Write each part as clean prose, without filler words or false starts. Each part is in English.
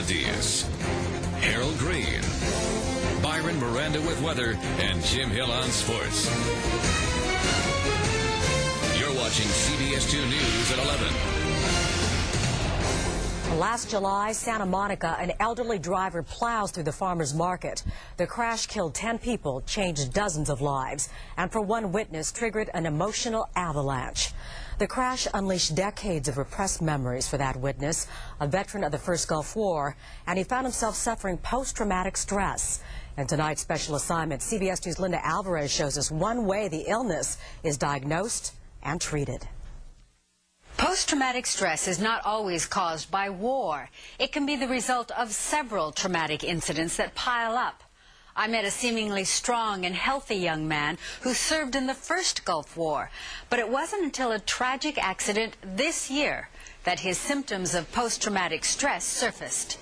Diaz, Harold Green, Byron Miranda with weather, and Jim Hill on sports. You're watching CBS 2 News at 11. Last July, Santa Monica, an elderly driver plows through the farmer's market. The crash killed 10 people, changed dozens of lives, and for one witness, triggered an emotional avalanche. The crash unleashed decades of repressed memories for that witness, a veteran of the First Gulf War, and he found himself suffering post-traumatic stress. In tonight's special assignment, CBS News' Linda Alvarez shows us one way the illness is diagnosed and treated. Post-traumatic stress is not always caused by war. It can be the result of several traumatic incidents that pile up. I met a seemingly strong and healthy young man who served in the First Gulf War, but it wasn't until a tragic accident this year that his symptoms of post-traumatic stress surfaced.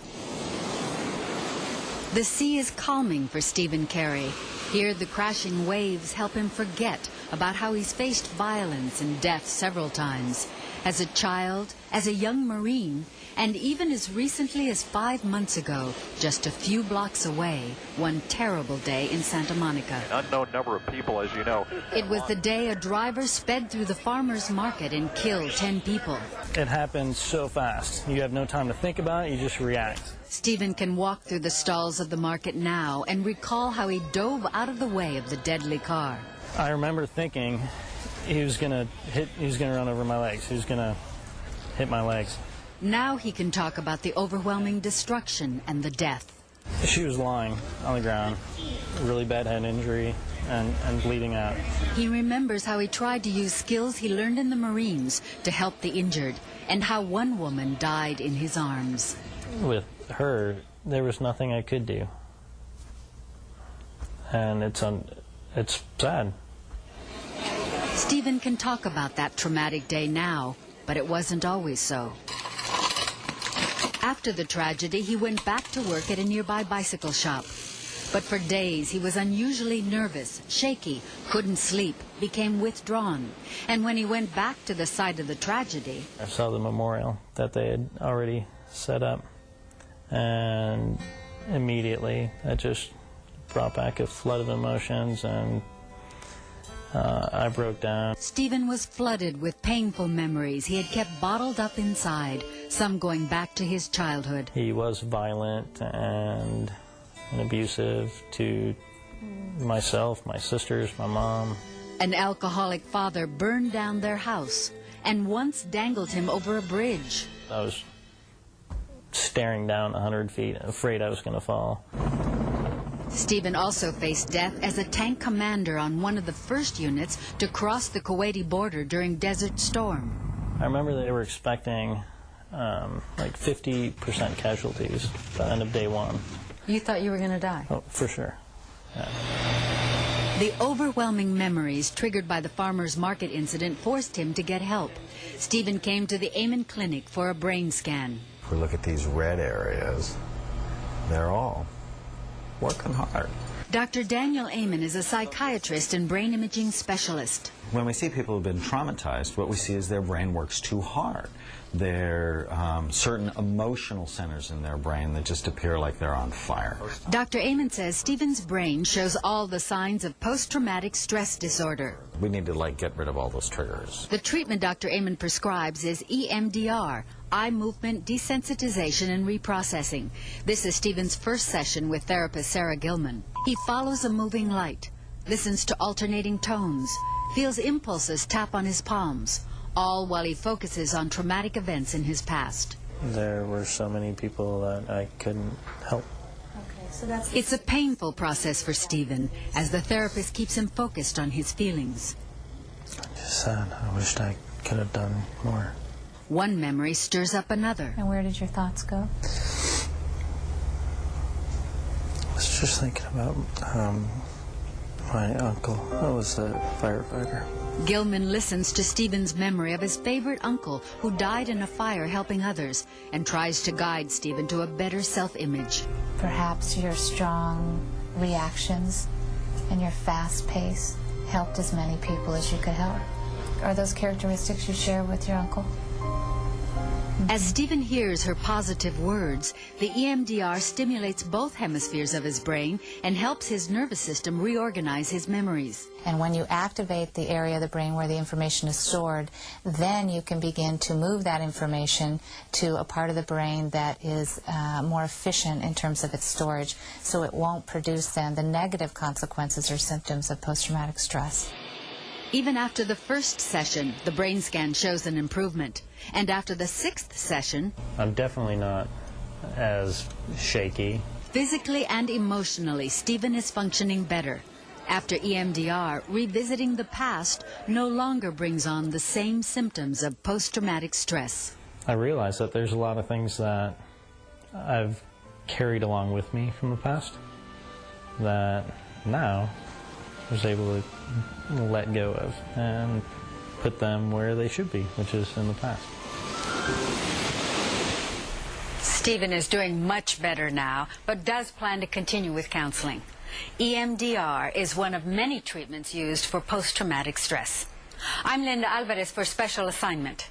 The sea is calming for Stephen Carey. Here, the crashing waves help him forget about how he's faced violence and death several times. As a child, as a young Marine, and even as recently as 5 months ago, just a few blocks away, one terrible day in Santa Monica. An unknown number of people, as you know. It was the day a driver sped through the farmer's market and killed 10 people. It happened so fast. You have no time to think about it, you just react. Stephen can walk through the stalls of the market now and recall how he dove out of the way of the deadly car. I remember thinking he was gonna run over my legs. He was gonna hit my legs. Now he can talk about the overwhelming destruction and the death. She was lying on the ground, really bad head injury and bleeding out. He remembers how he tried to use skills he learned in the Marines to help the injured, and how one woman died in his arms. With her, there was nothing I could do. And it's sad. Stephen can talk about that traumatic day now, but it wasn't always so. After the tragedy, he went back to work at a nearby bicycle shop. But for days, he was unusually nervous, shaky, couldn't sleep, became withdrawn. And when he went back to the site of the tragedy... I saw the memorial that they had already set up, and immediately that just brought back a flood of emotions, and I broke down. Stephen was flooded with painful memories he had kept bottled up inside, some going back to his childhood. He was violent and abusive to myself, my sisters, my mom. An alcoholic father burned down their house and once dangled him over a bridge. I was staring down 100 feet, afraid I was going to fall. Stephen also faced death as a tank commander on one of the first units to cross the Kuwaiti border during Desert Storm. I remember they were expecting like 50% casualties by the end of day one. You thought you were going to die? Oh, for sure. Yeah. The overwhelming memories triggered by the farmer's market incident forced him to get help. Stephen came to the Amen Clinic for a brain scan. If we look at these red areas, they're all working hard. Dr. Daniel Amen is a psychiatrist and brain imaging specialist. When we see people who've been traumatized, what we see is their brain works too hard. There are certain emotional centers in their brain that just appear like they're on fire. Dr. Amen says Stephen's brain shows all the signs of post-traumatic stress disorder. We need to get rid of all those triggers. The treatment Dr. Amen prescribes is EMDR, eye movement desensitization and reprocessing. This is Stephen's first session with therapist Sarah Gilman. He follows a moving light, listens to alternating tones, feels impulses tap on his palms, all while he focuses on traumatic events in his past. There were so many people that I couldn't help. It's a painful process for Stephen, as the therapist keeps him focused on his feelings. I'm just sad. I wished I could have done more. One memory stirs up another. And where did your thoughts go? I was just thinking about my uncle. I was a firefighter. Gilman listens to Stephen's memory of his favorite uncle who died in a fire helping others and tries to guide Stephen to a better self-image. Perhaps your strong reactions and your fast pace helped as many people as you could help. Are those characteristics you share with your uncle? As Stephen hears her positive words, the EMDR stimulates both hemispheres of his brain and helps his nervous system reorganize his memories. And when you activate the area of the brain where the information is stored, then you can begin to move that information to a part of the brain that is more efficient in terms of its storage, so it won't produce then the negative consequences or symptoms of post-traumatic stress. Even after the first session, the brain scan shows an improvement. And after the 6th session, I'm definitely not as shaky. Physically and emotionally, Stephen is functioning better. After EMDR, revisiting the past no longer brings on the same symptoms of post-traumatic stress. I realize that there's a lot of things that I've carried along with me from the past that now I was able to let go of and put them where they should be, which is in the past. Stephen is doing much better now, but does plan to continue with counseling. EMDR is one of many treatments used for post-traumatic stress. I'm Linda Alvarez for Special Assignment.